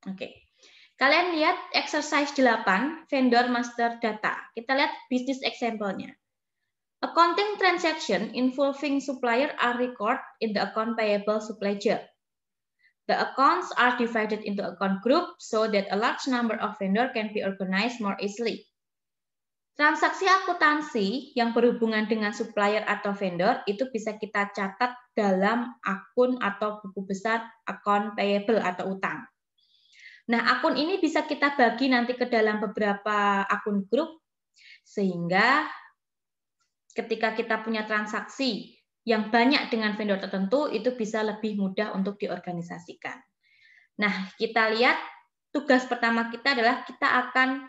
Oke. Kalian lihat exercise 8, vendor master data. Kita lihat bisnis example-nya. Accounting transaction involving supplier are recorded in the account payable subledger. The accounts are divided into account group so that a large number of vendor can be organized more easily. Transaksi akuntansi yang berhubungan dengan supplier atau vendor itu bisa kita catat dalam akun atau buku besar account payable atau utang. Nah, akun ini bisa kita bagi nanti ke dalam beberapa akun grup, sehingga ketika kita punya transaksi yang banyak dengan vendor tertentu, itu bisa lebih mudah untuk diorganisasikan. Nah, kita lihat tugas pertama kita adalah kita akan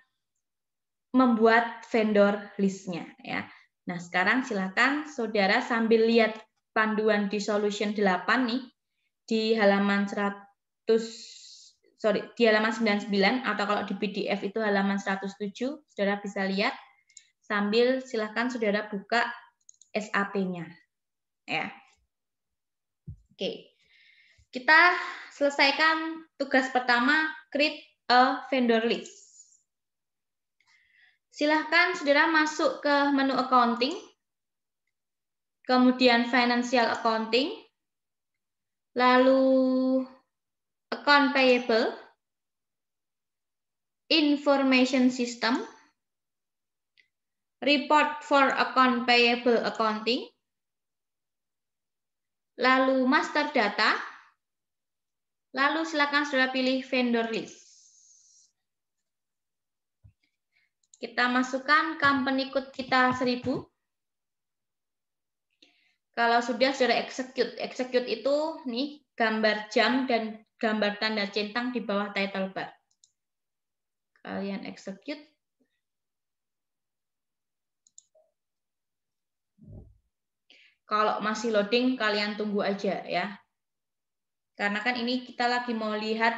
membuat vendor list-nya. Ya. Nah, sekarang silakan saudara sambil lihat panduan di solution 8 nih, di halaman 99 atau kalau di PDF itu halaman 107, saudara bisa lihat sambil silakan saudara buka SAP-nya. Ya. Oke. Kita selesaikan tugas pertama, create a vendor list. Silahkan saudara masuk ke menu accounting, kemudian financial accounting, lalu account payable, information system, report for account payable accounting, lalu master data, lalu silakan saudara pilih vendor list. Kita masukkan company code kita 1000. Kalau sudah saudara execute itu nih gambar jam dan gambar tanda centang di bawah title bar. Kalian execute. Kalau masih loading, kalian tunggu aja ya. Karena kan ini kita lagi mau lihat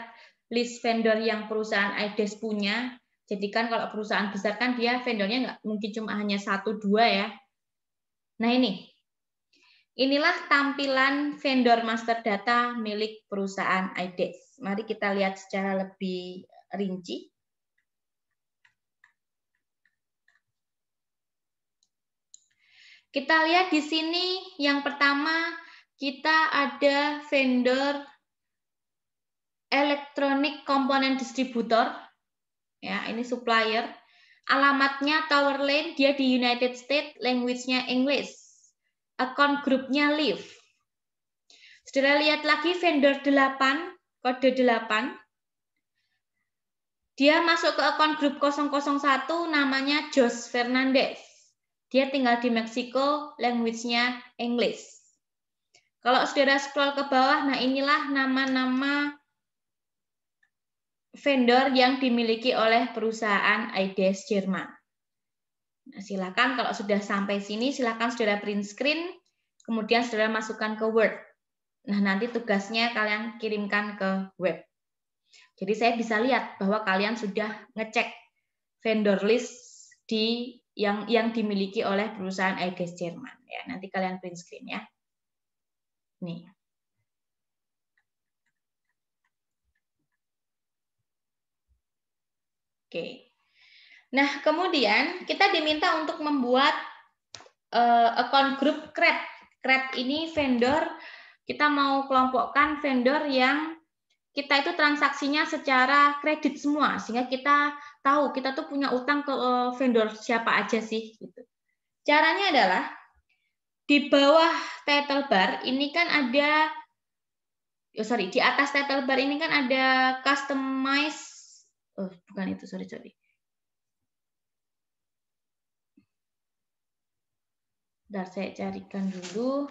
list vendor yang perusahaan IDES punya. Jadi kan kalau perusahaan besar kan dia vendornya nggak mungkin cuma hanya 1-2 ya. Nah ini. Inilah tampilan vendor master data milik perusahaan IDES. Mari kita lihat secara lebih rinci. Kita lihat di sini yang pertama kita ada vendor electronic component distributor. Ya, ini supplier. Alamatnya Tower Lane, dia di United States, language-nya English. Account group-nya Live. Saudara lihat lagi vendor 8, kode 8. Dia masuk ke account group 001, namanya Jos Fernandez. Dia tinggal di Meksiko, language-nya English. Kalau saudara scroll ke bawah, nah inilah nama-nama vendor yang dimiliki oleh perusahaan IDES Jerman. Nah, silakan kalau sudah sampai sini, silakan saudara print screen, kemudian saudara masukkan ke Word. Nah, nanti tugasnya kalian kirimkan ke web. Jadi saya bisa lihat bahwa kalian sudah ngecek vendor list yang dimiliki oleh perusahaan IDES Jerman. Ya, nanti kalian print screen ya. Nih. Oke. Nah, kemudian kita diminta untuk membuat account group CRED. CRED ini vendor, kita mau kelompokkan vendor yang kita itu transaksinya secara kredit semua, sehingga kita tahu kita tuh punya utang ke vendor siapa aja sih. Gitu. Caranya adalah di bawah title bar ini kan ada, di atas title bar ini kan ada customize. Oh, bukan itu, sorry. Bentar, saya carikan dulu.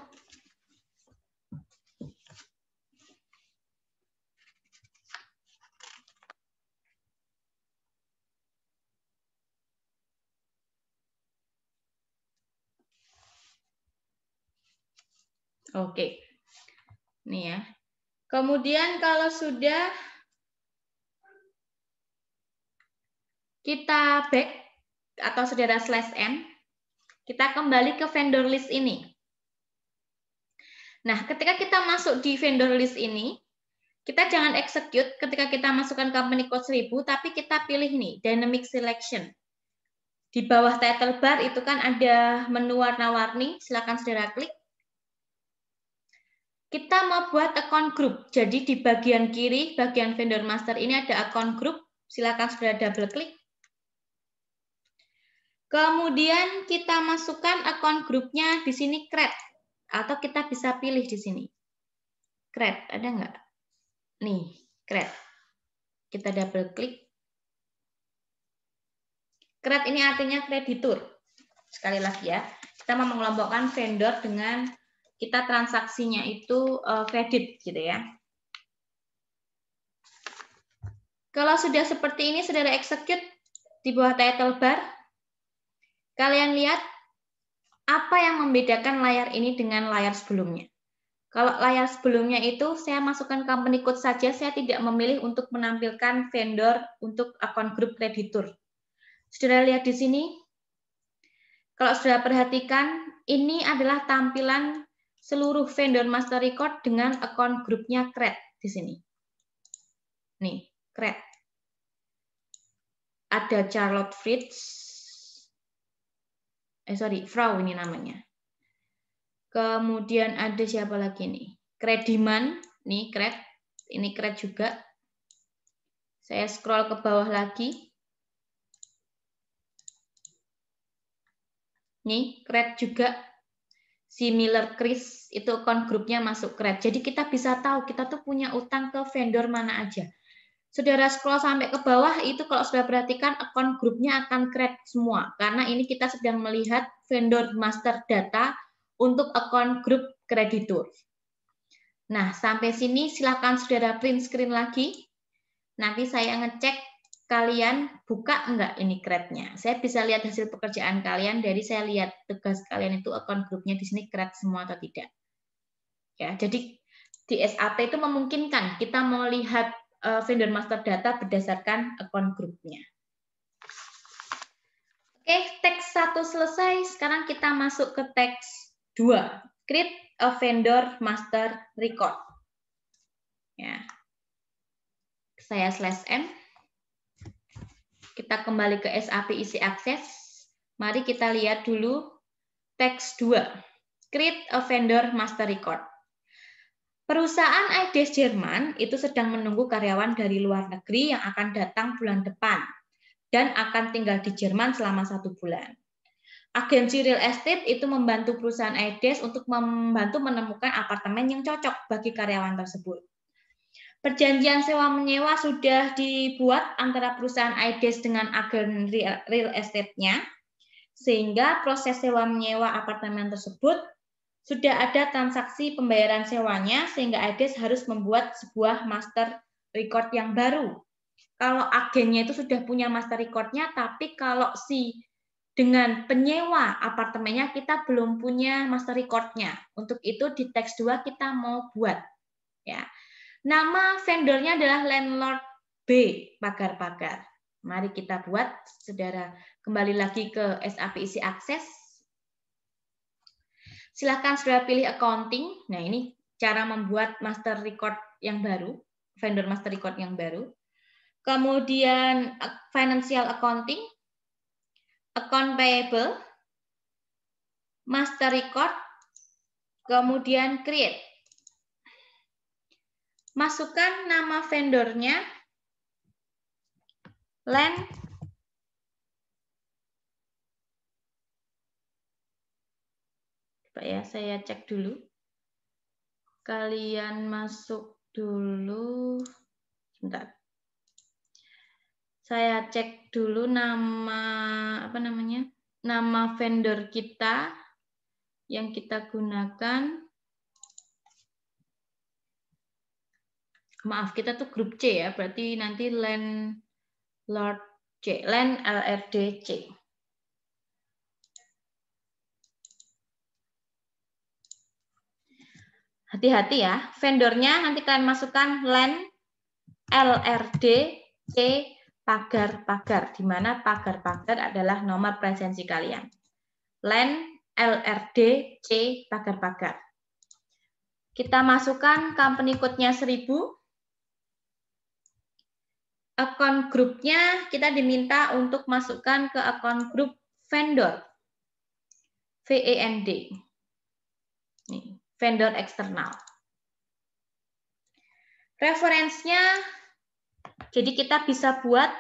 Oke. Nih ya. Kemudian kalau sudah kita back atau saudara /n, kita kembali ke vendor list ini. Nah, ketika kita masuk di vendor list ini, Kita jangan execute ketika kita masukkan company code 1000, tapi kita pilih nih, dynamic selection. Di bawah title bar itu kan ada menu warna-warni, silakan saudara klik. Kita mau buat account group, jadi di bagian kiri, bagian vendor master ini ada account group, silakan saudara double klik. Kemudian kita masukkan account grupnya di sini create, atau kita bisa pilih di sini. Create, ada nggak? Nih, create. Kita double klik. Create ini artinya kreditur. Sekali lagi ya, kita mau mengelompokkan vendor dengan kita transaksinya itu kredit gitu ya. Kalau sudah seperti ini, saudara execute di bawah title bar. Kalian lihat apa yang membedakan layar ini dengan layar sebelumnya. Kalau layar sebelumnya itu saya masukkan company code saja, saya tidak memilih untuk menampilkan vendor untuk akun grup kreditur. Saudara lihat di sini, kalau saudara perhatikan, ini adalah tampilan seluruh vendor master record dengan akun grupnya create di sini. Nih, create. Ada Charlotte Fritz. Frau ini namanya. Kemudian ada siapa lagi nih? Krediman, nih create. Ini create juga. Saya scroll ke bawah lagi. Nih, create juga. Si Miller Chris itu account grupnya masuk create. Jadi kita bisa tahu kita tuh punya utang ke vendor mana aja. Saudara scroll sampai ke bawah itu kalau sudah perhatikan account grupnya akan create semua. Karena ini kita sedang melihat vendor master data untuk account grup kreditur. Nah, sampai sini silakan saudara print screen lagi. Nanti saya ngecek kalian buka enggak ini create-nya. Saya bisa lihat hasil pekerjaan kalian dari saya lihat tugas kalian itu account grupnya di sini create semua atau tidak. Ya, jadi di SAP itu memungkinkan kita mau lihat vendor master data berdasarkan account grupnya. Oke, teks 1 selesai. Sekarang kita masuk ke teks 2. Create a vendor master record. Ya. Saya /M. Kita kembali ke SAP Isi Akses. Mari kita lihat dulu teks 2. Create a vendor master record. Perusahaan IDES Jerman itu sedang menunggu karyawan dari luar negeri yang akan datang bulan depan dan akan tinggal di Jerman selama 1 bulan. Agensi real estate itu membantu perusahaan IDES untuk membantu menemukan apartemen yang cocok bagi karyawan tersebut. Perjanjian sewa-menyewa sudah dibuat antara perusahaan IDES dengan agen real estate-nya, sehingga proses sewa-menyewa apartemen tersebut sudah ada transaksi pembayaran sewanya, sehingga IDES harus membuat sebuah master record yang baru. Kalau agennya itu sudah punya master record-nya, tapi kalau dengan penyewa apartemennya kita belum punya master record-nya. Untuk itu di teks 2 kita mau buat. Ya. Nama vendornya adalah Landlord B, pagar-pagar. Mari kita buat, saudara. Kembali lagi ke SAP Isi Akses. Silakan saudara pilih accounting. Nah, ini cara membuat master record yang baru, vendor master record yang baru. Kemudian financial accounting, account payable, master record, kemudian create. Masukkan nama vendornya, Land. Coba ya, saya cek dulu. Kalian masuk dulu. Sebentar. Saya cek dulu nama nama vendor kita yang kita gunakan. Maaf, kita tuh grup C ya, berarti nanti Landlord C, Land LRD C. Hati-hati ya, vendornya nanti kalian masukkan Land LRD C pagar-pagar, di mana pagar-pagar adalah nomor presensi kalian. Land LRD C pagar-pagar. Kita masukkan company code-nya 1000. Account grupnya kita diminta untuk masukkan ke account group vendor. VEND. Nih, vendor eksternal. Referensinya, jadi kita bisa buat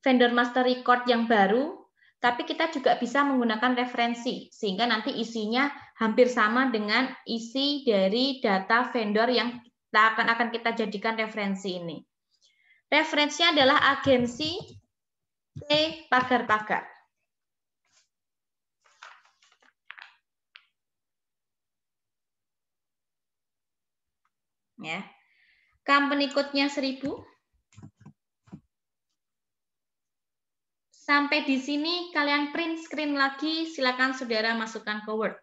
vendor master record yang baru, tapi kita juga bisa menggunakan referensi, sehingga nanti isinya hampir sama dengan isi dari data vendor yang akan kita jadikan referensi ini. Referensinya adalah agensi C pagar-pagar. Ya. Company code-nya 1000. Sampai di sini kalian print screen lagi, silakan saudara masukkan ke Word.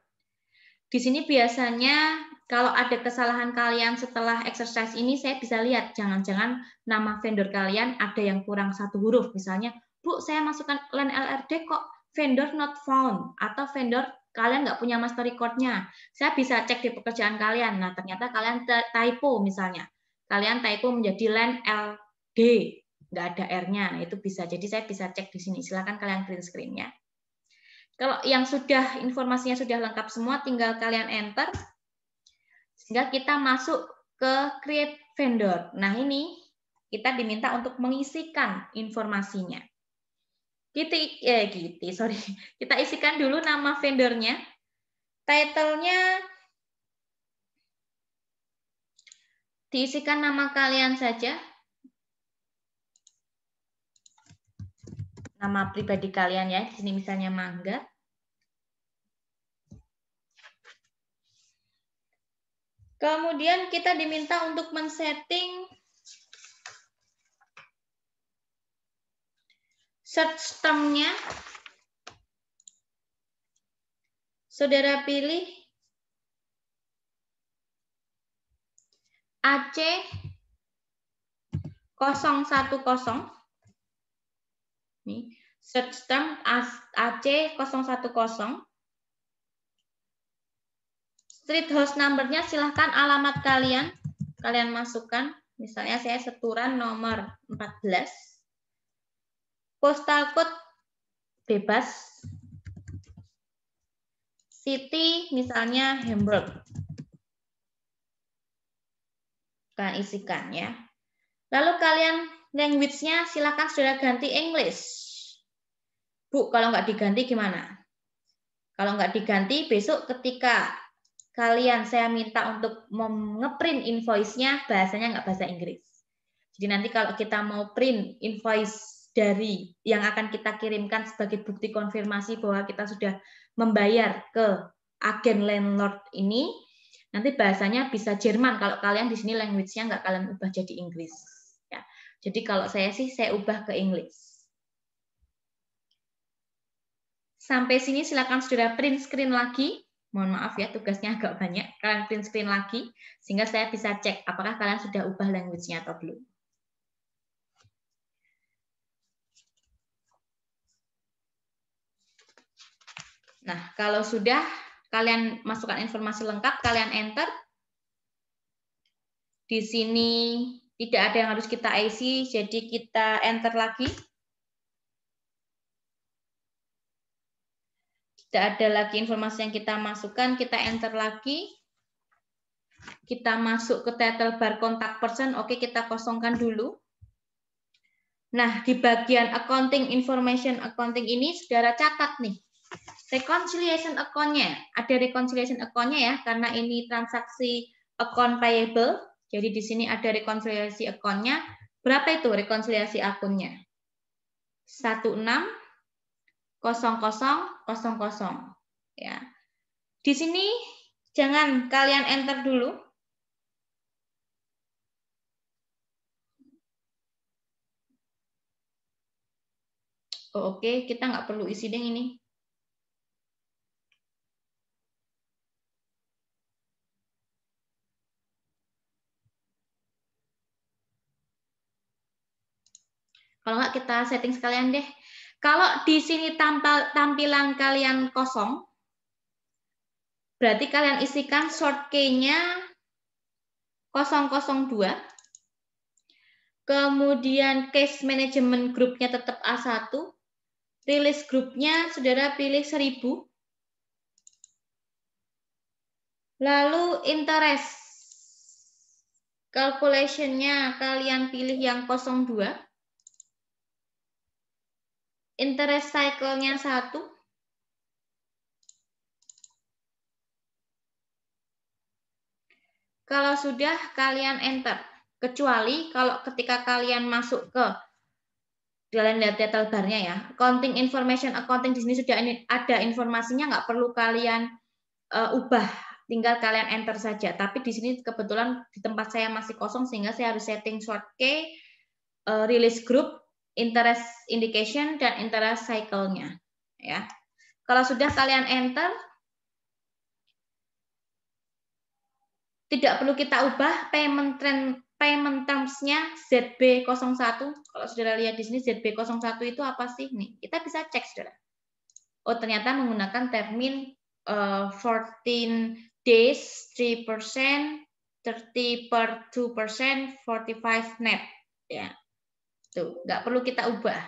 Di sini biasanya kalau ada kesalahan kalian setelah exercise ini, saya bisa lihat jangan-jangan nama vendor kalian ada yang kurang satu huruf. Misalnya, Bu, saya masukkan LAN LRD kok vendor not found, atau vendor kalian nggak punya master record-nya. Saya bisa cek di pekerjaan kalian. Nah, ternyata kalian typo misalnya. Kalian typo menjadi LAN LD, nggak ada R-nya. Nah, itu bisa. Jadi saya bisa cek di sini. Silakan kalian print screen-nya. Kalau yang sudah informasinya sudah lengkap semua, tinggal kalian enter, sehingga kita masuk ke create vendor. Nah, ini kita diminta untuk mengisikan informasinya. Kita isikan dulu nama vendornya, title-nya diisikan nama kalian saja, nama pribadi kalian ya, di sini misalnya Mangga. Kemudian kita diminta untuk men-setting search term-nya. Saudara pilih AC 010. Nih, search term AC 010. Street house number-nya silahkan alamat kalian masukkan. Misalnya saya Seturan nomor 14. Postal code bebas. City misalnya Hamburg. Kalian isikan ya. Lalu kalian language-nya silahkan sudah ganti English. Bu, kalau nggak diganti gimana? Kalau nggak diganti, besok ketika saya minta untuk nge-print invoice-nya, bahasanya nggak bahasa Inggris. Jadi nanti kalau kita mau print invoice dari yang akan kita kirimkan sebagai bukti konfirmasi bahwa kita sudah membayar ke agen landlord ini, nanti bahasanya bisa Jerman. Kalau kalian di sini language-nya nggak kalian ubah jadi Inggris. Ya. Jadi kalau saya ubah ke English. Sampai sini silakan saudara print screen lagi. Mohon maaf ya, tugasnya agak banyak. Kalian print screen lagi, sehingga saya bisa cek apakah kalian sudah ubah language-nya atau belum. Nah, kalau sudah kalian masukkan informasi lengkap, kalian enter. Di sini tidak ada yang harus kita isi, jadi kita enter lagi. Tidak ada lagi informasi yang kita masukkan, kita enter lagi. Kita masuk ke title bar contact person, oke kita kosongkan dulu. Nah, di bagian accounting information accounting ini saudara catat nih. Reconciliation account-nya, ada reconciliation account-nya ya, karena ini transaksi account payable. Jadi di sini ada reconciliation account-nya. Berapa itu rekonsiliasi akunnya? 160000. Ya. Di sini jangan kalian enter dulu. Oh, oke, kita nggak perlu isi deh ini. Kalau nggak kita setting sekalian deh. Kalau di sini tampilan kalian kosong, berarti kalian isikan short key-nya 002. Kemudian case management grupnya tetap A1. Release grupnya saudara pilih 1000. Lalu interest calculation-nya kalian pilih yang 02. Interest cycle-nya 1. Kalau sudah kalian enter. Kecuali kalau ketika kalian masuk ke kalian lihat detail bar-nya ya. Accounting information, accounting di sini sudah ada informasinya, nggak perlu kalian ubah, tinggal kalian enter saja. Tapi di sini kebetulan di tempat saya masih kosong sehingga saya harus setting short key, release group, interest indication dan interest cycle-nya ya. Kalau sudah kalian enter, tidak perlu kita ubah payment terms-nya ZB01. Kalau saudara lihat di sini ZB01 itu apa sih? Nih, kita bisa cek saudara. Oh, ternyata menggunakan termin 14 days, 3%, 30 per 2%, 45 net. Ya. Tuh, nggak perlu kita ubah.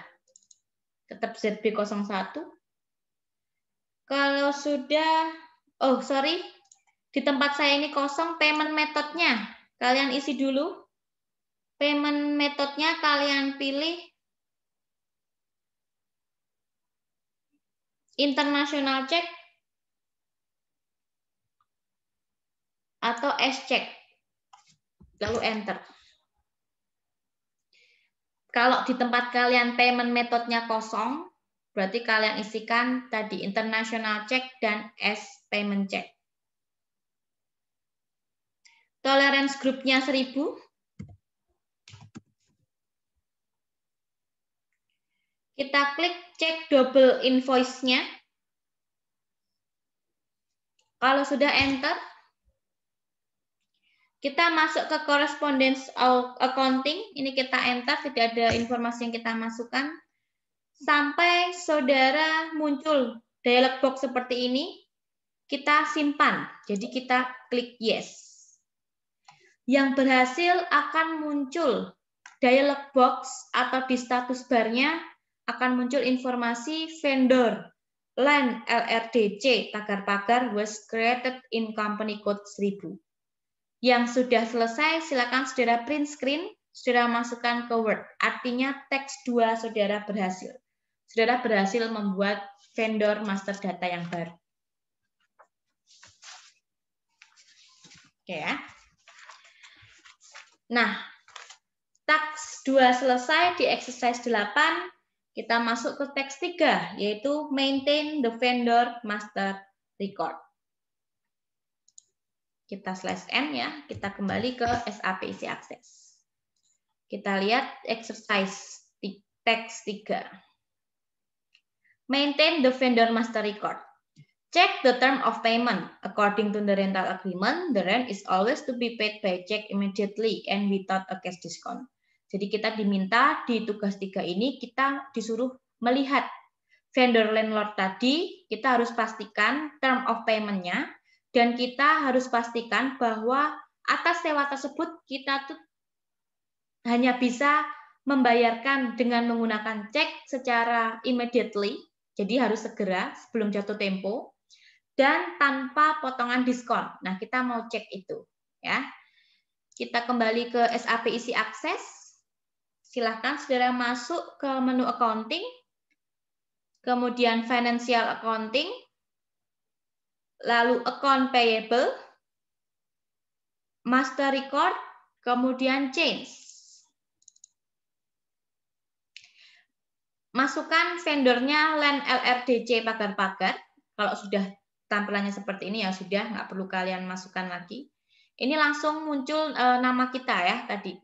Tetap ZB01. Kalau sudah, oh sorry, di tempat saya ini kosong, payment methodnya kalian isi dulu. Payment methodnya kalian pilih international check atau S-check. Lalu enter. Kalau di tempat kalian payment methodnya kosong, berarti kalian isikan tadi international check dan S payment check. Tolerance groupnya 1000. Kita klik cek double invoice-nya. Kalau sudah enter, kita masuk ke correspondence accounting. Ini kita enter, tidak ada informasi yang kita masukkan. Sampai saudara muncul dialog box seperti ini, kita simpan. Jadi kita klik yes. Yang berhasil akan muncul dialog box atau di status barnya akan muncul informasi vendor LAN LRDC tagar-pagar was created in company code 1000. Yang sudah selesai silakan saudara print screen, saudara masukkan ke Word. Artinya teks 2 saudara berhasil. Saudara berhasil membuat vendor master data yang baru. Oke ya. Nah, teks 2 selesai di exercise 8, kita masuk ke teks 3, yaitu maintain the vendor master record. Kita slash N ya, kita kembali ke SAP isi akses. Kita lihat exercise teks 3. Maintain the vendor master record. Check the term of payment. According to the rental agreement, the rent is always to be paid by check immediately and without a cash discount. Jadi kita diminta di tugas 3 ini, kita disuruh melihat vendor landlord tadi, kita harus pastikan term of payment-nya, dan kita harus pastikan bahwa atas sewa tersebut kita tuh hanya bisa membayarkan dengan menggunakan cek secara immediately, jadi harus segera sebelum jatuh tempo, dan tanpa potongan diskon. Nah, kita mau cek itu, ya. Kita kembali ke SAP isi akses. Silahkan saudara masuk ke menu accounting, kemudian financial accounting, lalu account payable, master record, kemudian change. Masukkan vendornya LAN LRDC pagar-pagar. Kalau sudah tampilannya seperti ini ya sudah, nggak perlu kalian masukkan lagi. Ini langsung muncul nama kita ya tadi.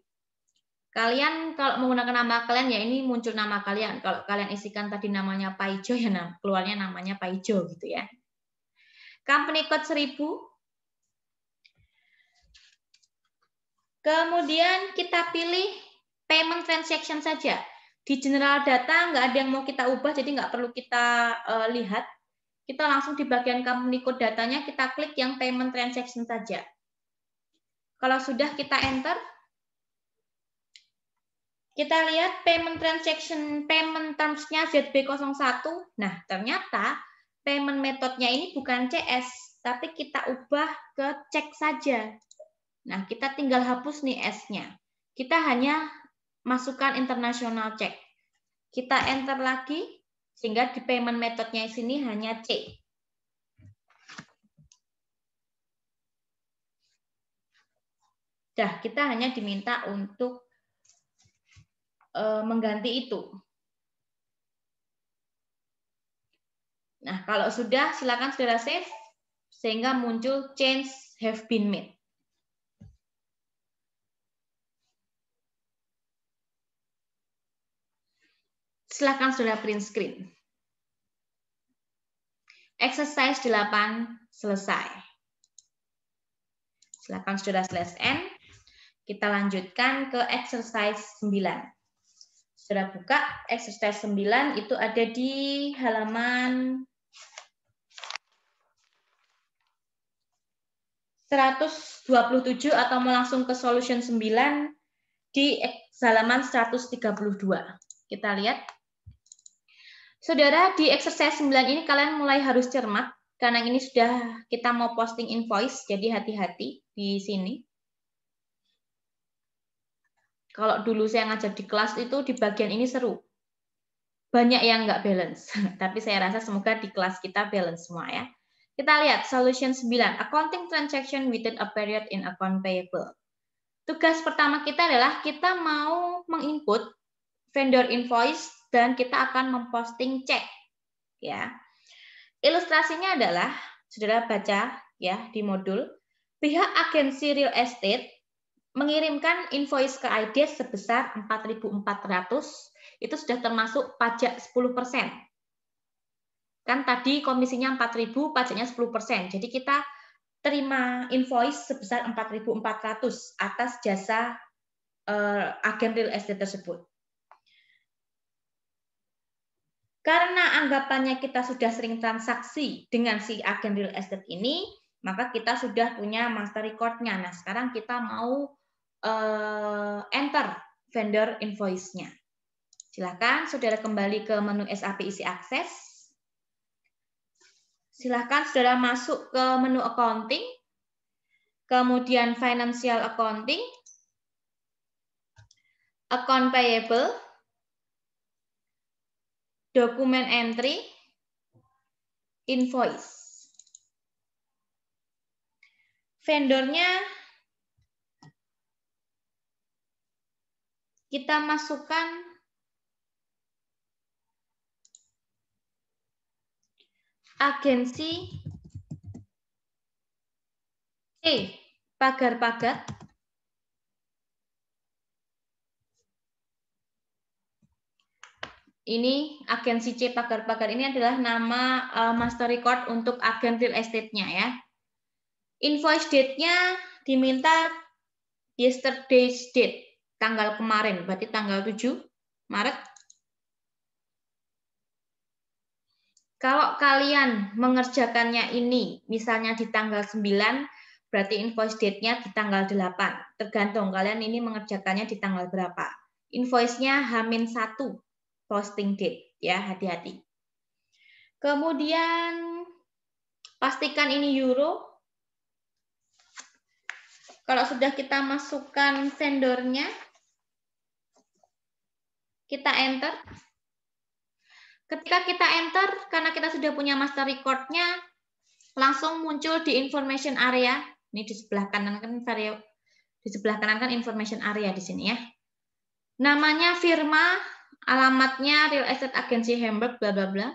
Kalian kalau menggunakan nama kalian ya ini muncul nama kalian. Kalau kalian isikan tadi namanya Paijo ya keluarnya namanya Paijo gitu ya. Company code 1000. Kemudian kita pilih payment transaction saja. Di general data nggak ada yang mau kita ubah, jadi nggak perlu kita lihat. Kita langsung di bagian company code datanya, kita klik yang payment transaction saja. Kalau sudah kita enter, Kita lihat payment transaction, payment terms-nya ZB01. Nah, ternyata payment metode-nya ini bukan CS, tapi kita ubah ke cek saja. Nah, kita tinggal hapus nih S-nya. Kita hanya masukkan international check. Kita enter lagi, sehingga di payment metode-nya sini hanya C. Dah, kita hanya diminta untuk mengganti itu. Nah, kalau sudah, silakan saudara save, sehingga muncul change have been made. Silakan saudara print screen. Exercise 8 selesai. Silakan saudara slash N. Kita lanjutkan ke exercise 9. Saudara buka exercise 9, itu ada di halaman 127 atau mau langsung ke solution 9 di halaman 132. Kita lihat. Saudara, di exercise 9 ini kalian mulai harus cermat karena ini sudah kita mau posting invoice, jadi hati-hati di sini. Kalau dulu saya ngajar di kelas itu di bagian ini seru. Banyak yang nggak balance, tapi saya rasa semoga di kelas kita balance semua ya. Kita lihat solution 9, accounting transaction within a period in account payable. Tugas pertama kita adalah kita mau menginput vendor invoice dan kita akan memposting cek. Ya. Ilustrasinya adalah, saudara baca ya di modul, pihak agensi real estate mengirimkan invoice ke IDES sebesar 4.400, itu sudah termasuk pajak 10%. Kan tadi komisinya 4.000, pajaknya 10%. Jadi kita terima invoice sebesar 4.400 atas jasa agen real estate tersebut. Karena anggapannya kita sudah sering transaksi dengan si agen real estate ini, maka kita sudah punya master record-nya. Nah, sekarang kita mau enter vendor invoice-nya. Silakan saudara kembali ke menu SAP isi akses. Silakan saudara masuk ke menu accounting, kemudian financial accounting, account payable, document entry, invoice. Vendornya kita masukkan agensi C, pagar-pagar. Ini agensi C pagar-pagar ini adalah nama master record untuk agen real estate-nya ya. Invoice date-nya diminta yesterday's date, tanggal kemarin, berarti tanggal 7 Maret. Kalau kalian mengerjakannya ini, misalnya di tanggal 9, berarti invoice date-nya di tanggal 8. Tergantung kalian ini mengerjakannya di tanggal berapa. Invoice-nya H-1, posting date, ya hati-hati. Kemudian, pastikan ini euro. Kalau sudah kita masukkan vendornya, kita enter. Ketika kita enter, karena kita sudah punya master record-nya, langsung muncul di information area. Ini di sebelah kanan kan di sebelah kanan kan information area di sini ya. Namanya firma, alamatnya Real Estate Agency Hamburg, bla bla bla.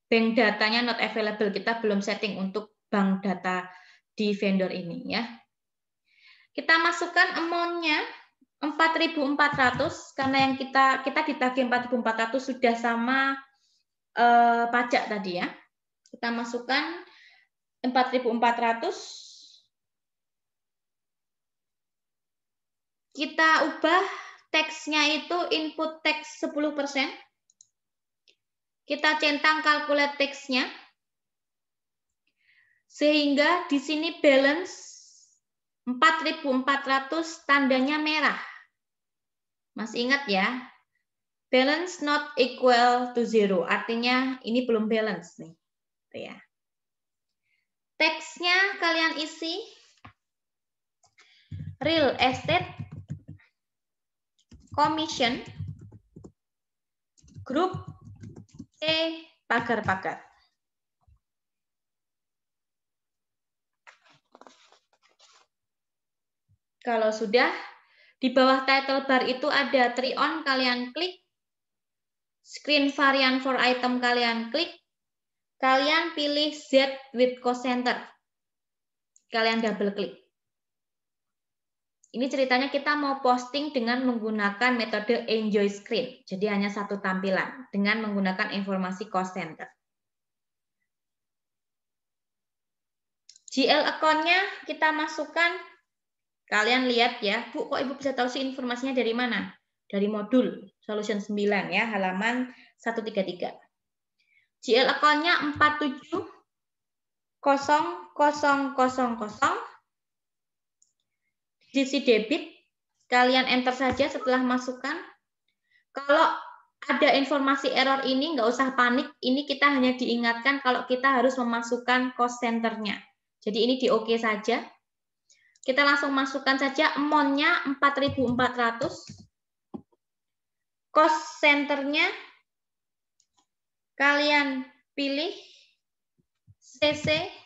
Bank datanya not available, kita belum setting untuk bank data di vendor ini ya. Kita masukkan amount-nya 4.400 karena yang kita ditagih 4.400 sudah sama pajak tadi ya. Kita masukkan 4.400. Kita ubah teksnya itu input teks 10%. Kita centang calculate teksnya. Sehingga di sini balance 4.400 tandanya merah. Masih ingat ya? Balance not equal to 0. Artinya ini belum balance nih. Ya. Teksnya kalian isi real estate commission grup C pagar-pagar. Kalau sudah, di bawah title bar itu ada try on, kalian klik. Screen variant for item kalian klik. Kalian pilih Z with cost center. Kalian double klik. Ini ceritanya kita mau posting dengan menggunakan metode enjoy screen. Jadi hanya satu tampilan dengan menggunakan informasi cost center. GL account-nya kita masukkan. Kalian lihat ya, Bu, kok Ibu bisa tahu sih informasinya dari mana? Dari modul Solution 9 ya, halaman 133. GL account-nya 470000. Sisi debit, kalian enter saja setelah masukkan. Kalau ada informasi error ini, nggak usah panik. Ini kita hanya diingatkan kalau kita harus memasukkan cost center-nya. Jadi ini di OK saja. Kita langsung masukkan saja amount-nya 4.400. Cost center-nya kalian pilih CC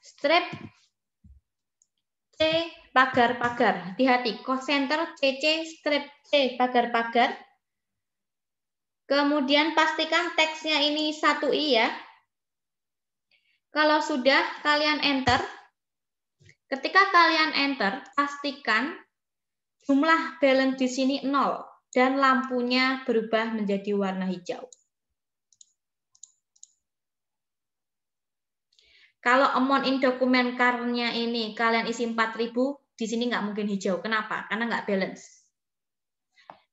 strip C pagar-pagar. Hati-hati, cost center CC strip C pagar-pagar. Kemudian pastikan teksnya ini 1i ya. Kalau sudah, kalian enter. Ketika kalian enter, pastikan jumlah balance di sini 0 dan lampunya berubah menjadi warna hijau. Kalau amount in dokumen karnya ini kalian isi 4.000, di sini nggak mungkin hijau. Kenapa? Karena nggak balance.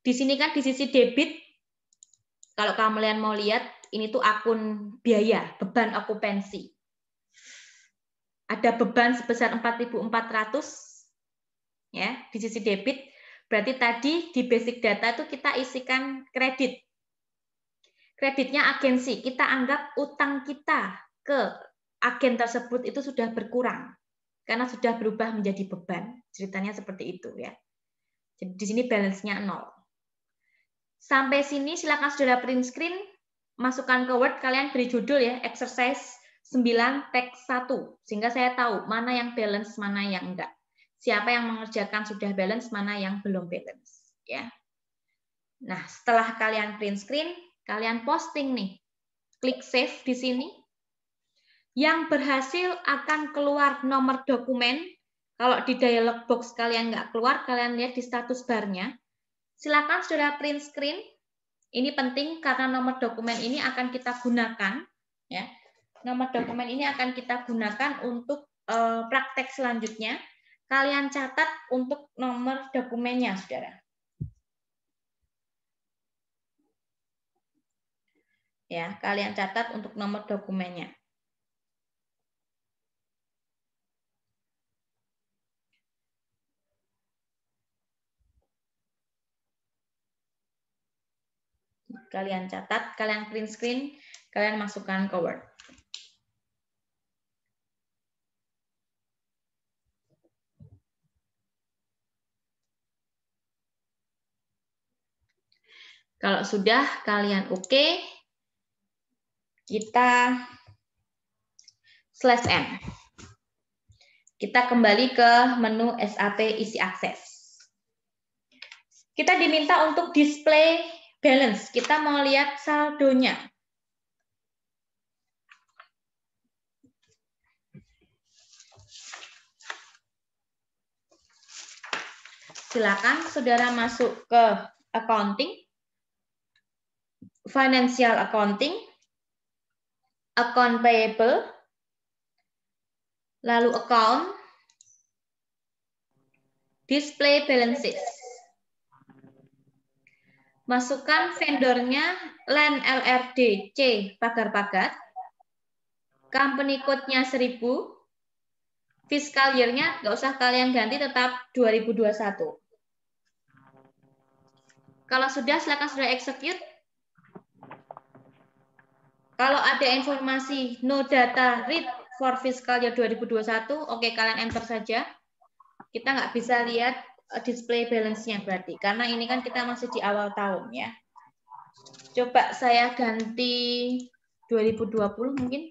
Di sini kan di sisi debit, kalau kalian mau lihat, ini tuh akun biaya, beban okupansi. Ada beban sebesar 4.400 ya di sisi debit. Berarti tadi di basic data itu kita isikan kredit. Kreditnya agensi, kita anggap utang kita ke agen tersebut itu sudah berkurang karena sudah berubah menjadi beban. Ceritanya seperti itu ya. Jadi di sini balance-nya 0. Sampai sini silakan saudara print screen, masukkan ke Word, kalian beri judul ya, exercise 9 teks 1 sehingga saya tahu mana yang balance, mana yang enggak. Siapa yang mengerjakan sudah balance, mana yang belum balance ya. Nah, setelah kalian print screen, kalian posting nih. Klik save di sini. Yang berhasil akan keluar nomor dokumen. Kalau di dialog box kalian nggak keluar, kalian lihat di status barnya. Silakan saudara print screen. Ini penting karena nomor dokumen ini akan kita gunakan ya. Nomor dokumen ini akan kita gunakan untuk praktek selanjutnya. Kalian catat untuk nomor dokumennya, saudara. Ya, kalian catat untuk nomor dokumennya. Kalian catat, kalian print screen, kalian masukkan ke Word. Kalau sudah kalian oke, kita slash N. Kita kembali ke menu SAP isi akses. Kita diminta untuk display balance. Kita mau lihat saldonya. Silakan saudara masuk ke accounting, financial accounting, account payable, lalu account, display balances. Masukkan vendornya LAN LRD C pagar-pagar. Company code-nya 1000. Fiscal year-nya nggak usah kalian ganti, tetap 2021. Kalau sudah, silakan sudah execute. Kalau ada informasi no data read for fiscal year 2021, oke, kalian enter saja. Kita nggak bisa lihat display balance-nya berarti, karena ini kan kita masih di awal tahun ya. Coba saya ganti 2020 mungkin.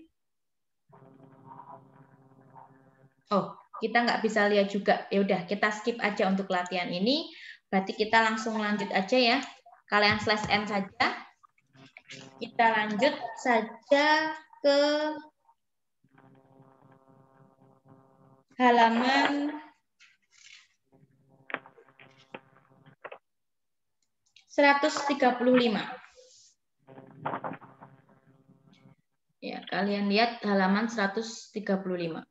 Oh, kita nggak bisa lihat juga. Ya udah, kita skip aja untuk latihan ini. Berarti kita langsung lanjut aja ya. Kalian slash n saja. Kita lanjut saja ke halaman 135. Ya, kalian lihat halaman 135.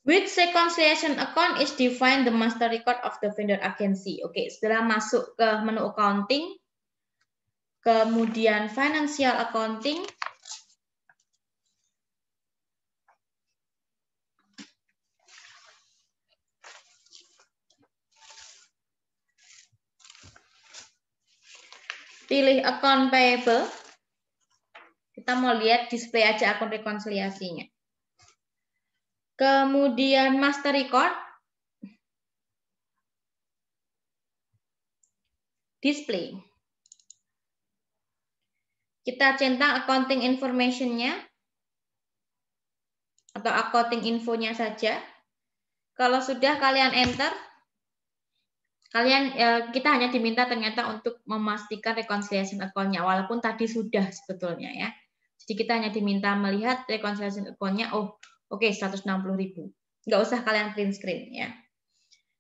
Which reconciliation account is defined the master record of the vendor agency? Oke, setelah masuk ke menu accounting, kemudian financial accounting, pilih account payable. Kita mau lihat display aja akun rekonsiliasinya. Kemudian master record, display. Kita centang accounting information-nya atau accounting infonya saja. Kalau sudah kalian enter, kita hanya diminta ternyata untuk memastikan reconciliation account-nya, walaupun tadi sudah sebetulnya ya. Jadi kita hanya diminta melihat reconciliation account-nya, oh oke, 160.000. Nggak usah kalian print screen ya.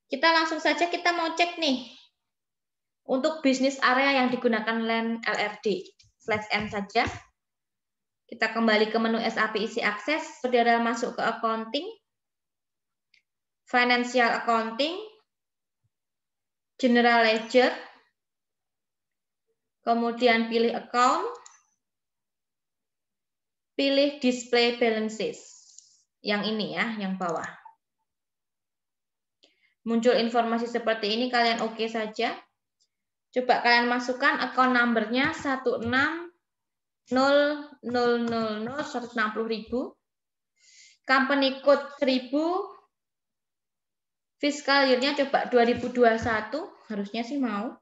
Kita langsung saja, kita mau cek nih untuk bisnis area yang digunakan LAN LRD. Slash N saja. Kita kembali ke menu SAP isi akses. Saudara masuk ke accounting, financial accounting, general ledger, kemudian pilih account, pilih display balances. Yang ini ya, yang bawah. Muncul informasi seperti ini, kalian oke saja. Coba kalian masukkan account number-nya 16.000.160.000. Company code 1000. Fiscal year-nya coba 2021. Harusnya sih mau.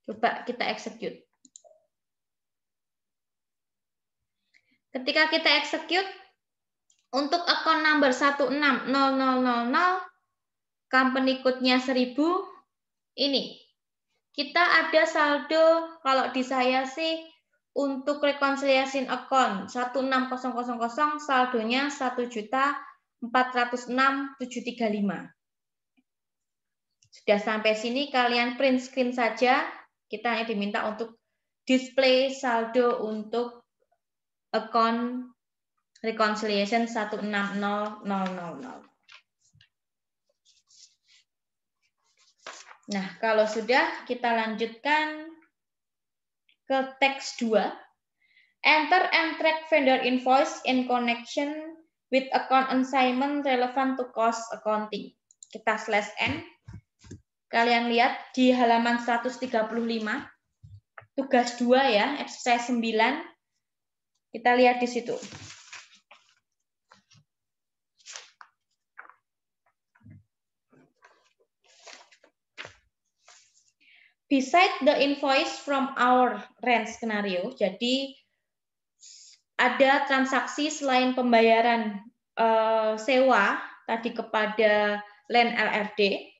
Coba kita execute. Ketika kita execute, untuk account number 16.000.000, company code-nya 1000, ini. Kita ada saldo, kalau di saya sih, untuk reconciliation account 16000, saldonya 1.406.735. Sudah sampai sini, kalian print screen saja. Kita hanya diminta untuk display saldo untuk account reconciliation 160000. Nah, kalau sudah, kita lanjutkan ke teks 2. Enter and track vendor invoice in connection with account assignment relevant to cost accounting. Kita slash N. Kalian lihat di halaman 135. Tugas 2 ya, exercise 9. Kita lihat di situ. Beside the invoice from our rent scenario, jadi ada transaksi selain pembayaran sewa tadi kepada LAN LRD,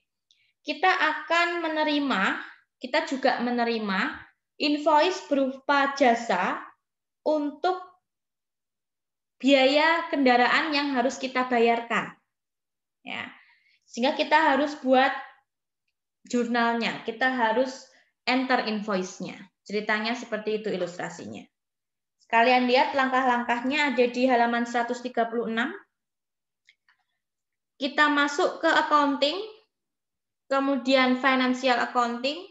kita akan menerima, kita juga menerima invoice berupa jasa untuk biaya kendaraan yang harus kita bayarkan. Ya. Sehingga kita harus buat jurnalnya, kita harus enter invoice-nya. Ceritanya seperti itu ilustrasinya. Kalian lihat langkah-langkahnya ada di halaman 136. Kita masuk ke accounting, kemudian financial accounting,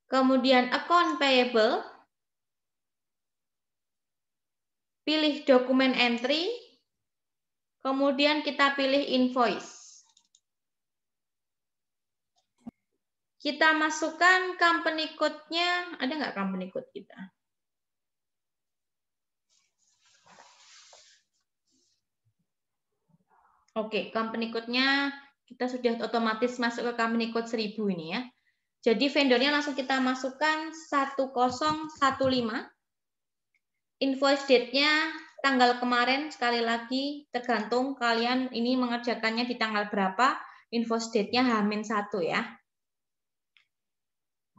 kemudian account payable, pilih dokumen entry, kemudian kita pilih invoice. Kita masukkan company code-nya, ada nggak company code kita? Oke, company code-nya kita sudah otomatis masuk ke company code 1000 ini ya. Jadi vendornya langsung kita masukkan 1015. Invoice date-nya tanggal kemarin, sekali lagi tergantung kalian ini mengerjakannya di tanggal berapa. Invoice date-nya H-1 ya.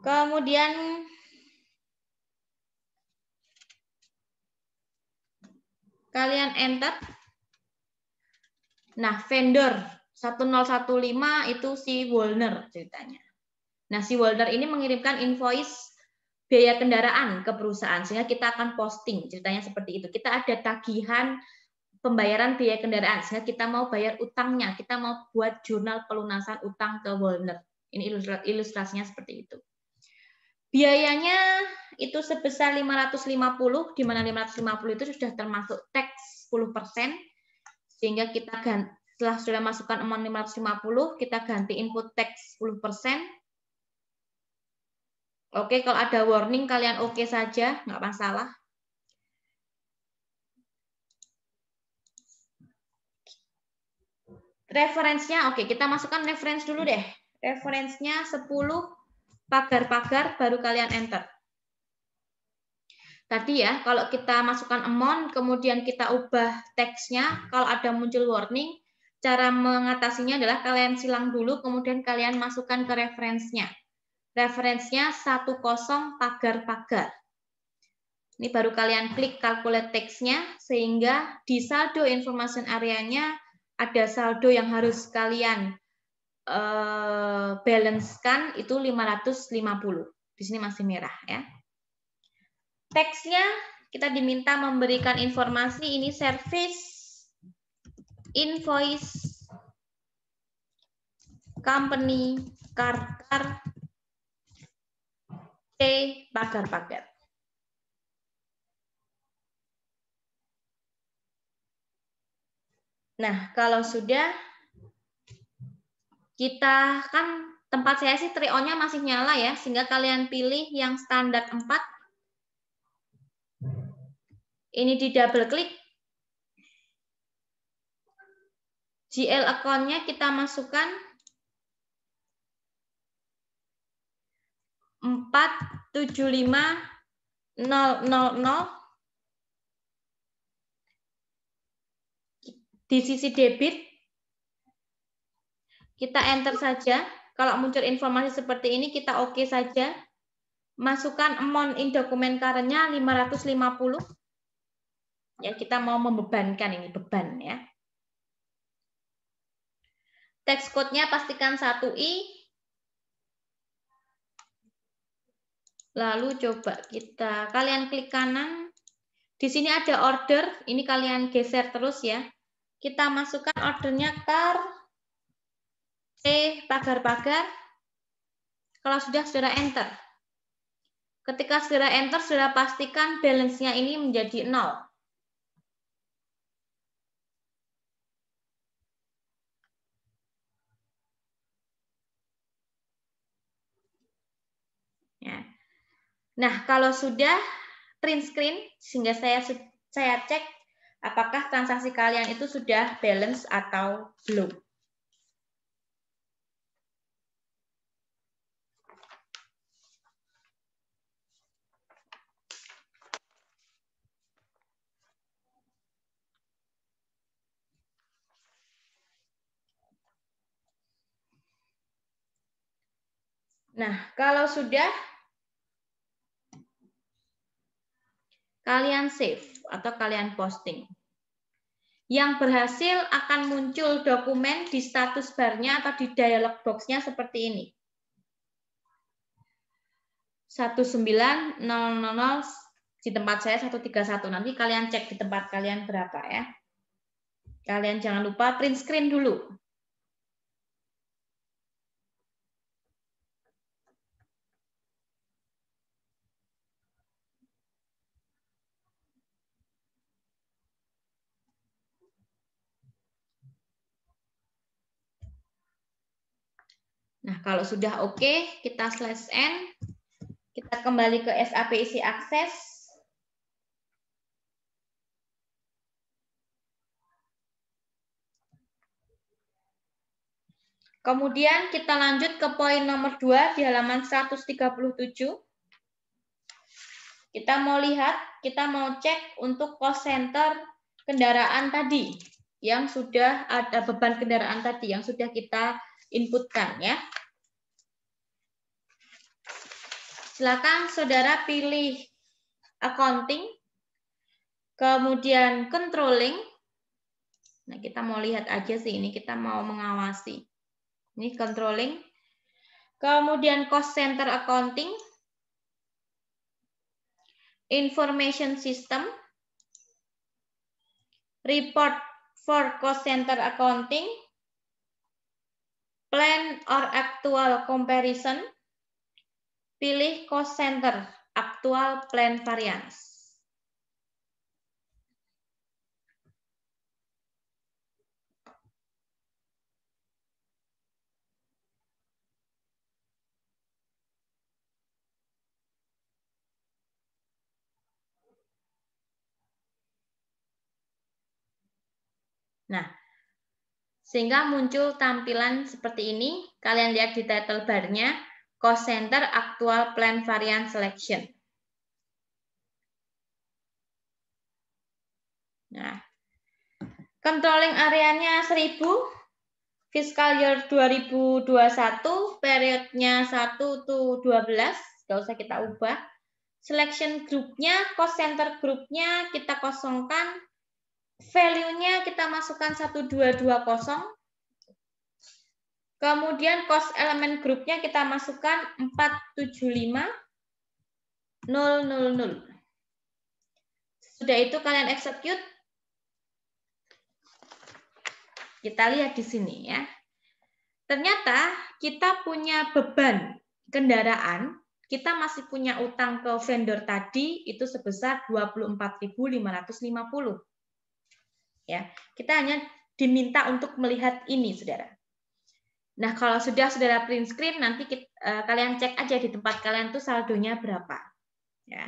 Kemudian kalian enter. Nah, vendor 1015 itu si Woolner ceritanya. Nah, si Woolner ini mengirimkan invoice biaya kendaraan ke perusahaan, sehingga kita akan posting, ceritanya seperti itu. Kita ada tagihan pembayaran biaya kendaraan, sehingga kita mau bayar utangnya, kita mau buat jurnal pelunasan utang ke Woolner. Ini ilustrasinya seperti itu. Biayanya itu sebesar 550, di mana 550 itu sudah termasuk tax 10%, sehingga kita ganti, setelah sudah masukkan amount 550, kita ganti input tax 10%. Oke, kalau ada warning kalian oke saja, nggak masalah. Referensinya, oke, kita masukkan reference dulu deh. Referensinya 10 pagar-pagar, baru kalian enter. Tadi ya, kalau kita masukkan amount, kemudian kita ubah teksnya, kalau ada muncul warning, cara mengatasinya adalah kalian silang dulu, kemudian kalian masukkan ke referensinya. Referensinya 10 pagar-pagar. Ini baru kalian klik calculate text-nya, sehingga di saldo information area-nya ada saldo yang harus kalian balance-kan itu 550. Di sini masih merah ya. Teksnya kita diminta memberikan informasi ini service, invoice, company, car, pagar-pagar. Nah, kalau sudah, kita kan tempat saya sih trio-nya masih nyala ya, sehingga kalian pilih yang standar 4. Ini di double klik. GL account-nya kita masukkan 475000. Di sisi debit, kita enter saja. Kalau muncul informasi seperti ini, kita oke saja. Masukkan amount in dokumen current-nya 550. Ya, kita mau membebankan ini, beban ya. Text code-nya pastikan 1i. Lalu coba kalian klik kanan. Di sini ada order, ini kalian geser terus ya. Kita masukkan ordernya car, pagar-pagar. Kalau sudah enter. Ketika sudah enter, sudah pastikan balance-nya ini menjadi 0. Ya. Nah, kalau sudah print screen, sehingga saya cek apakah transaksi kalian itu sudah balance atau belum. Nah, kalau sudah, kalian save atau kalian posting. Yang berhasil akan muncul dokumen di status bar-nya atau di dialog box-nya seperti ini. 19000, di tempat saya 131. Nanti kalian cek di tempat kalian berapa ya. Kalian jangan lupa print screen dulu. Nah, kalau sudah oke, kita /n. Kita kembali ke SAP isi akses. Kemudian kita lanjut ke poin nomor 2 di halaman 137. Kita mau lihat, kita mau cek untuk cost center kendaraan tadi yang sudah ada beban kendaraan tadi yang sudah kita inputkan ya. Silakan saudara pilih accounting, kemudian controlling. Nah, kita mau lihat aja sih ini, kita mau mengawasi. Ini controlling. Kemudian cost center accounting, information system, report for cost center accounting, plan or actual comparison, pilih cost center, actual plan variance. Nah, sehingga muncul tampilan seperti ini. Kalian lihat di title bar-nya, cost center actual plan variance selection. Nah, controlling areanya 1000, fiscal year 2021, periodnya 1 to 12, nggak usah kita ubah. Selection grupnya, cost center grupnya kita kosongkan, value-nya kita masukkan 1220. Kemudian cost element grupnya kita masukkan 475000. Sudah itu kalian execute. Kita lihat di sini ya. Ternyata kita punya beban kendaraan, kita masih punya utang ke vendor tadi itu sebesar 24.550. Ya, kita hanya diminta untuk melihat ini, Saudara. Nah, kalau sudah Saudara print screen, nanti kalian cek aja di tempat kalian tuh saldonya berapa. Ya.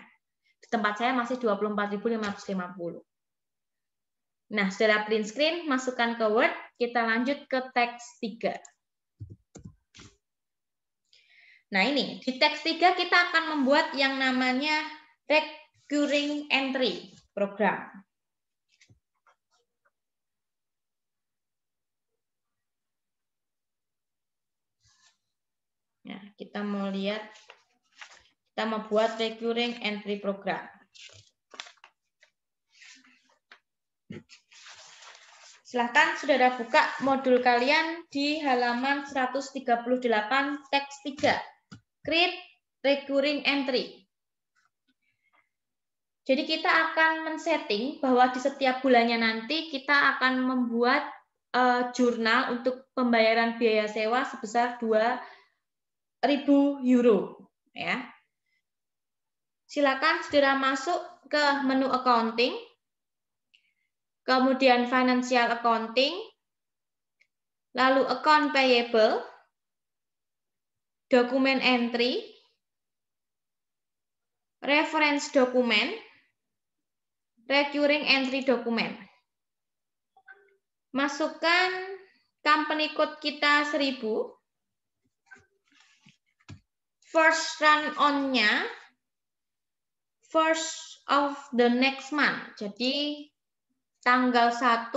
Di tempat saya masih 24.550. Nah, Saudara print screen, masukkan ke Word, kita lanjut ke teks 3. Nah, ini di teks 3 kita akan membuat yang namanya recurring entry program. Nah, kita mau lihat, kita mau buat recurring entry program. Silahkan saudara buka modul kalian di halaman 138 teks 3. Create recurring entry. Jadi kita akan men-setting bahwa di setiap bulannya nanti kita akan membuat jurnal untuk pembayaran biaya sewa sebesar 2.000 euro. Ya. Silakan saudara masuk ke menu accounting, kemudian financial accounting, lalu account payable, dokumen entry, reference dokumen, recurring entry dokumen. Masukkan company code kita 1000. First run on-nya first of the next month. Jadi tanggal 1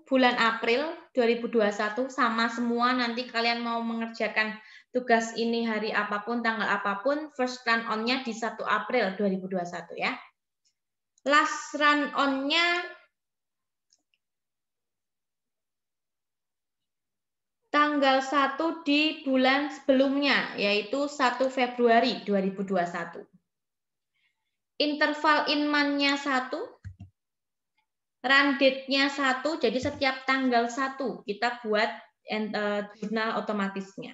bulan April 2021 sama semua, nanti kalian mau mengerjakan tugas ini hari apapun, tanggal apapun, first run on-nya di 1 April 2021 ya. Last run on-nya tanggal 1 di bulan sebelumnya, yaitu 1 Februari 2021. Interval in month-nya 1, run date-nya 1, jadi setiap tanggal 1 kita buat jurnal otomatisnya.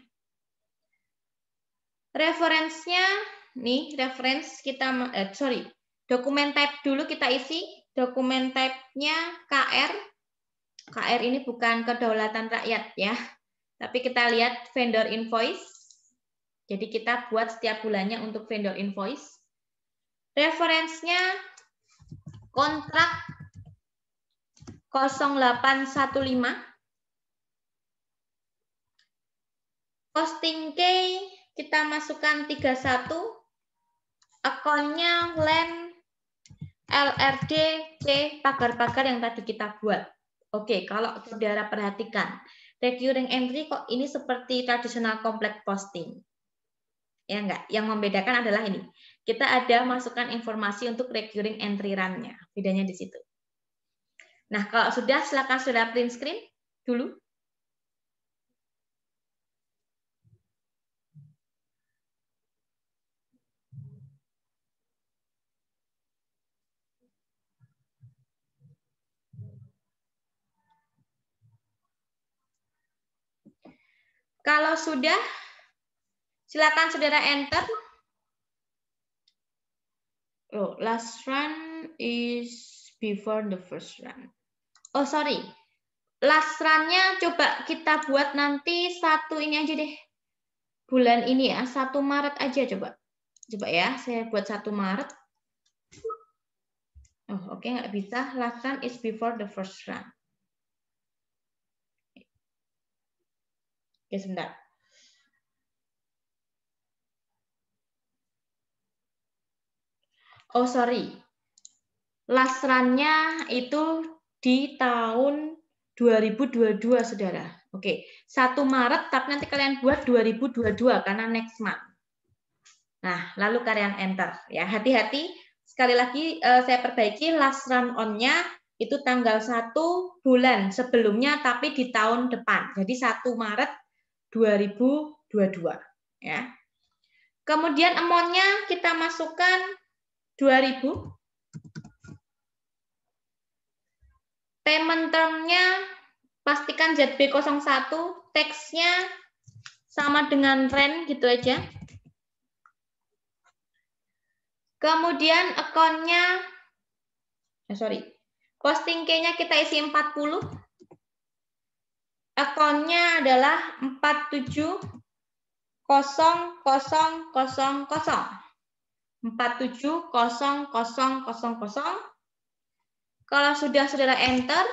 Reference-nya, nih reference kita, dokumen type dulu kita isi, dokumen type-nya KR. KR ini bukan kedaulatan rakyat ya, tapi kita lihat vendor invoice. Jadi kita buat setiap bulannya untuk vendor invoice. Referensinya kontrak 0815. Costing key kita masukkan 31. Akunnya LAN LRD C pagar-pagar yang tadi kita buat. Oke, kalau saudara perhatikan, recurring entry kok ini seperti tradisional complex posting. Ya enggak, yang membedakan adalah ini. Kita ada masukkan informasi untuk recurring entry run-nya. Bedanya di situ. Nah, kalau sudah, silakan saudara print screen dulu. Kalau sudah, silakan saudara enter. Oh, last run is before the first run. Oh, sorry. Last run-nya coba kita buat nanti satu ini aja deh. Bulan ini ya, 1 Maret aja coba. Coba ya, saya buat 1 Maret. Oh, oke, nggak bisa. Last run is before the first run. Oke, sebentar. Oh, sorry. Last run-nya itu di tahun 2022, saudara. Oke, 1 Maret, tapi nanti kalian buat 2022 karena next month. Nah, lalu kalian enter. Ya, hati-hati. Sekali lagi saya perbaiki last run on-nya itu tanggal 1 bulan sebelumnya, tapi di tahun depan. Jadi 1 Maret 2022. Ya. Kemudian amount-nya kita masukkan 2.000. Payment term-nya pastikan ZB01, teksnya sama dengan rent gitu aja. Kemudian account-nya, posting key-nya kita isi 40. Account-nya adalah 470000. 470000. Kalau sudah saudara enter,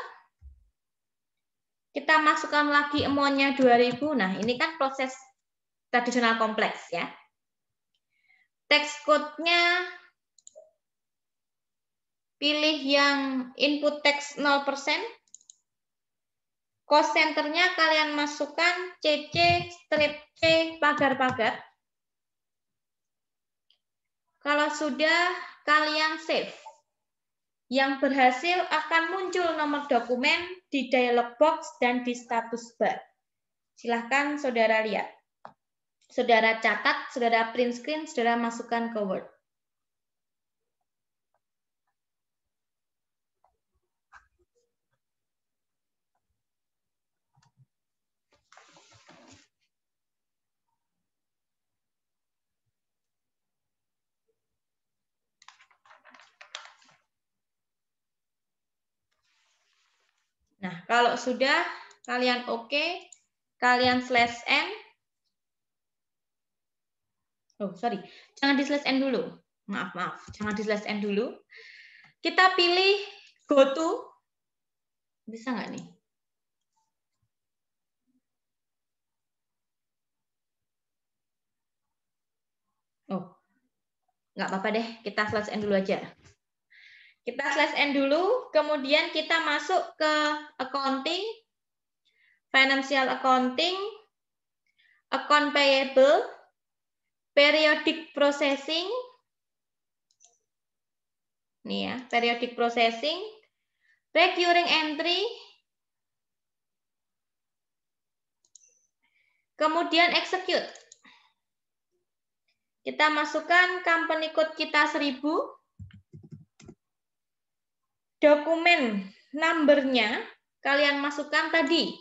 kita masukkan lagi amount-nya 2.000. Nah, ini kan proses tradisional kompleks ya. Text code-nya pilih yang input text 0%. Cost center-nya kalian masukkan CC strip C pagar-pagar. Kalau sudah, kalian save. Yang berhasil akan muncul nomor dokumen di dialog box dan di status bar. Silahkan saudara lihat. Saudara catat, saudara print screen, saudara masukkan ke Word. Nah, kalau sudah kalian oke, kalian slash n. Oh, sorry. Jangan di slash n dulu. Maaf. Jangan di slash n dulu. Kita pilih go to. Bisa nggak nih? Oh, nggak apa-apa deh. Kita slash n dulu aja. Kita slash n dulu, kemudian kita masuk ke accounting, financial accounting, account payable, periodic processing, nih ya, periodic processing, recurring entry, kemudian execute. Kita masukkan company code kita 1000, dokumen number-nya kalian masukkan tadi,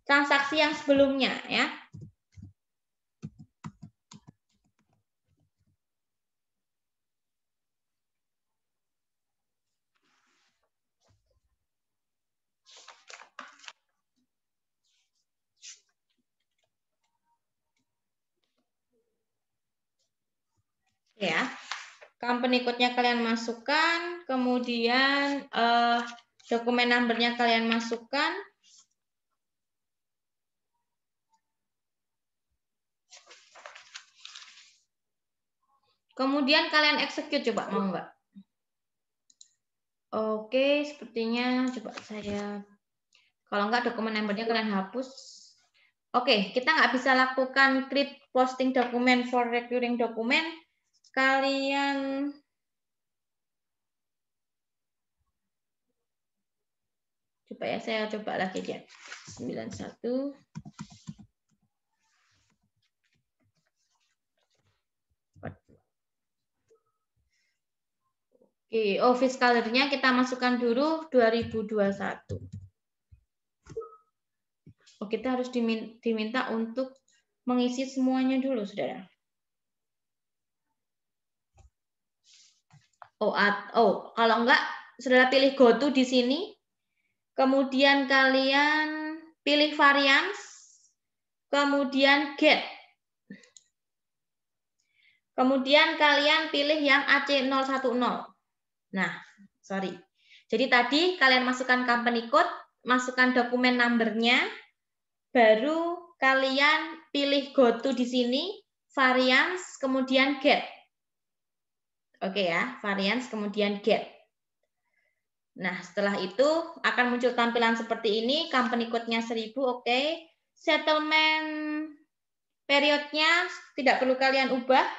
transaksi yang sebelumnya ya. Ya. Company code-nya kalian masukkan, kemudian dokumen number-nya kalian masukkan. Kemudian kalian execute, coba mau nggak? Oke, sepertinya coba saya, kalau nggak dokumen number-nya kalian hapus. Oke, kita nggak bisa lakukan create posting dokumen for recurring dokumen. Kalian coba ya, saya coba lagi ya. 91. Oke, oh fiscal year-nya kita masukkan dulu 2021. Oh, kita harus diminta untuk mengisi semuanya dulu, saudara. Oh, kalau enggak, saudara pilih go to di sini. Kemudian kalian pilih variance. Kemudian get. Kemudian kalian pilih yang AC010. Nah, sorry. Jadi tadi kalian masukkan company code, masukkan dokumen number-nya, baru kalian pilih go to di sini, variance, kemudian get. Oke ya, variance, kemudian get. Nah, setelah itu akan muncul tampilan seperti ini, company code-nya 1000, oke. Settlement periodnya tidak perlu kalian ubah.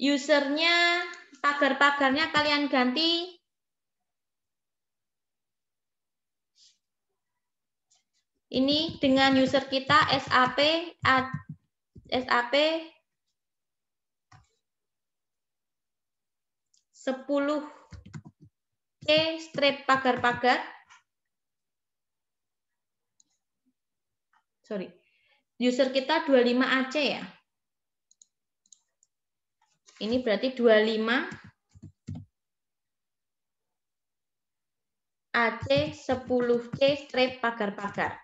Usernya, pagar-pagarnya kalian ganti. Ini dengan user kita SAP 10C strip pagar-pagar. Sorry. User kita 25AC ya. Ini berarti 25 AC 10C strip pagar-pagar.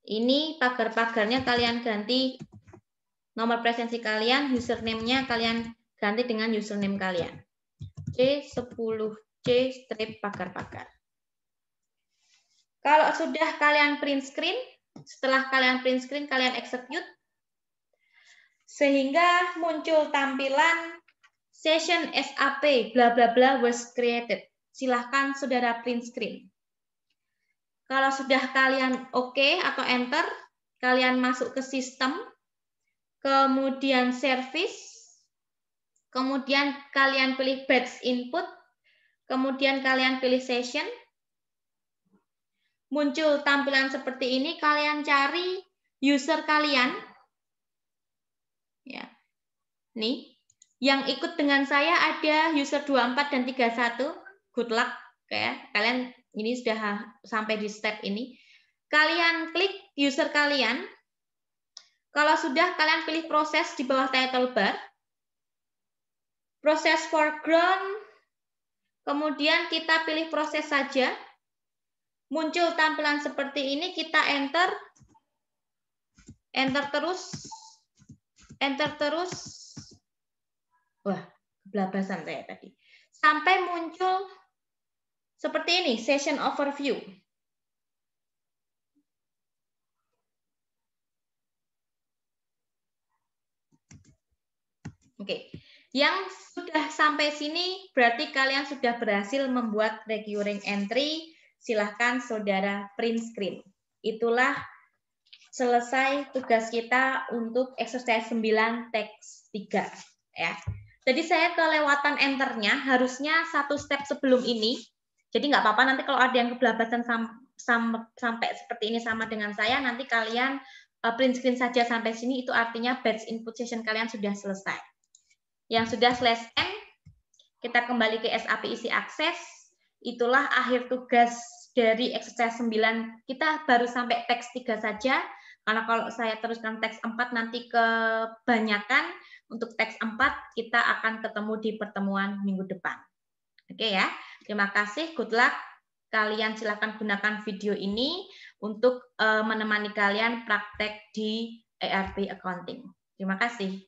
Ini pagar-pagarnya kalian ganti nomor presensi kalian, username-nya kalian ganti dengan username kalian. C10C strip pagar-pagar. Kalau sudah kalian print screen, setelah kalian print screen kalian execute sehingga muncul tampilan session SAP bla bla bla was created. Silahkan saudara print screen. Kalau sudah kalian oke atau enter, kalian masuk ke sistem, kemudian service, kemudian kalian pilih batch input, kemudian kalian pilih session. Muncul tampilan seperti ini, kalian cari user kalian. Ya. Nih, yang ikut dengan saya ada user 24 dan 31. Good luck ya. Kalian ini sudah sampai di step ini. Kalian klik user kalian. Kalau sudah, kalian pilih proses di bawah title bar. Proses foreground. Kemudian kita pilih proses saja. Muncul tampilan seperti ini, kita enter. Enter terus. Wah, kebelabasan saya tadi. Sampai muncul seperti ini, session overview. Oke, yang sudah sampai sini berarti kalian sudah berhasil membuat recurring entry. Silahkan saudara print screen. Itulah selesai tugas kita untuk exercise 9 teks 3. Ya. Jadi saya kelewatan enternya, harusnya satu step sebelum ini. Jadi nggak apa-apa nanti kalau ada yang kebelabasan sampai seperti ini sama dengan saya, nanti kalian print screen saja sampai sini, itu artinya batch input session kalian sudah selesai. Yang sudah slash N, kita kembali ke SAP isi akses. Itulah akhir tugas dari exercise 9. Kita baru sampai teks 3 saja. Karena kalau saya teruskan teks 4 nanti kebanyakan. Untuk teks 4 kita akan ketemu di pertemuan minggu depan. Oke ya. Terima kasih. Good luck. Kalian silakan gunakan video ini untuk menemani kalian praktek di ERP Accounting. Terima kasih.